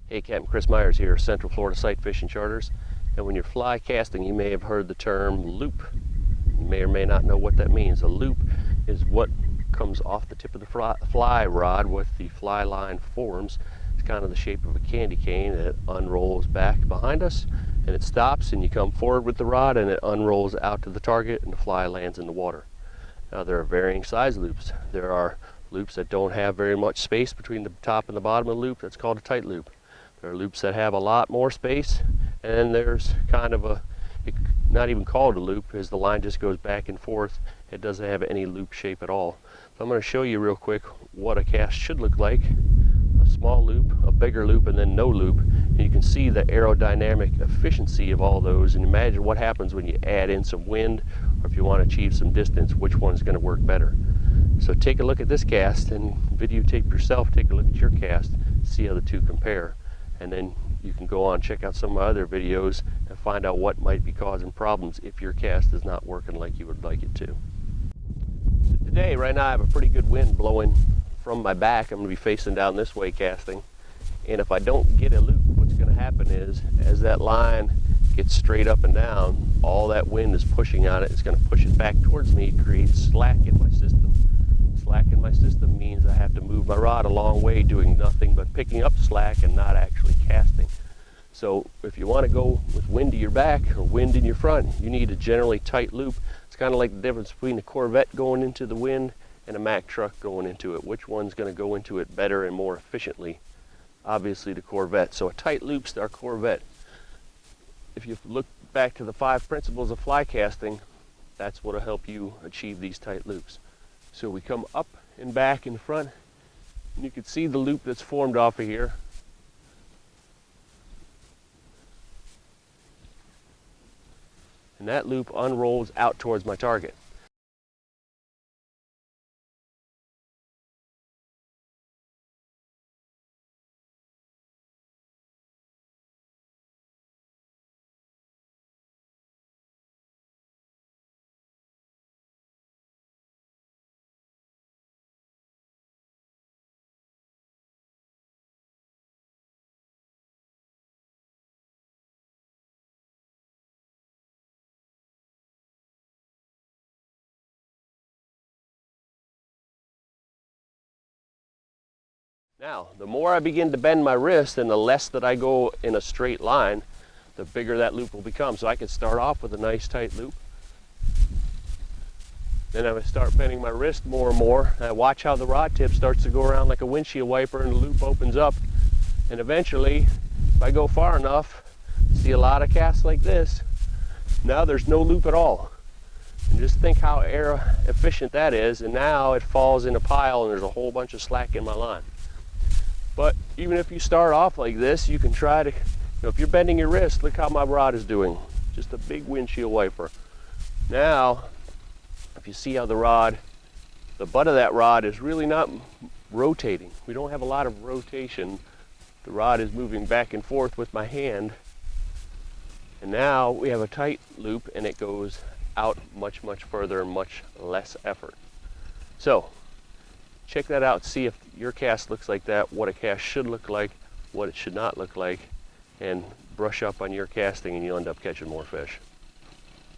Hey, Captain Chris Myers here, Central Florida Sight Fishing Charters. And when you're fly casting, you may have heard the term loop. You may or may not know what that means. A loop is what comes off the tip of the fly rod with the fly line forms. It's kind of the shape of a candy cane, and it unrolls back behind us, and it stops, and you come forward with the rod, and it unrolls out to the target, and the fly lands in the water. Now, there are varying size loops. There are loops that don't have very much space between the top and the bottom of the loop. That's called a tight loop. There are loops that have a lot more space, and then there's kind of a, not even called a loop, as the line just goes back and forth. It doesn't have any loop shape at all. So I'm going to show you real quick what a cast should look like. A small loop, a bigger loop, and then no loop. And you can see the aerodynamic efficiency of all those, and imagine what happens when you add in some wind, or if you want to achieve some distance, which one's going to work better. So take a look at this cast and videotape yourself, take a look at your cast, see how the two compare. And then you can go on and check out some of my other videos and find out what might be causing problems if your cast is not working like you would like it to. So today, right now, I have a pretty good wind blowing from my back. I'm going to be facing down this way casting. And if I don't get a loop, what's going to happen is, as that line gets straight up and down, all that wind is pushing on it. It's going to push it back towards me, create slack in my system. Slack in my system means I have to move my rod a long way doing nothing but picking up slack and not actually casting. So if you want to go with wind to your back or wind in your front, you need a generally tight loop. It's kind of like the difference between a Corvette going into the wind and a Mack truck going into it. Which one's going to go into it better and more efficiently? Obviously the Corvette. So a tight loop's our Corvette. If you look back to the 5 principles of fly casting, that's what will help you achieve these tight loops. So we come up and back in front, and you can see the loop that's formed off of here. And that loop unrolls out towards my target. Now, the more I begin to bend my wrist and the less that I go in a straight line, the bigger that loop will become. So I can start off with a nice tight loop. Then I start bending my wrist more and more. And I watch how the rod tip starts to go around like a windshield wiper and the loop opens up. And eventually, if I go far enough, see a lot of casts like this, now there's no loop at all. And just think how efficient that is, and now it falls in a pile and there's a whole bunch of slack in my line. But even if you start off like this, you can try to, if you're bending your wrist, look how my rod is doing. Just a big windshield wiper. Now, if you see how the butt of that rod is really not rotating. We don't have a lot of rotation. The rod is moving back and forth with my hand. And now we have a tight loop and it goes out much, much further and much less effort. So, check that out, see if your cast looks like that, what a cast should look like, what it should not look like, and brush up on your casting and you'll end up catching more fish.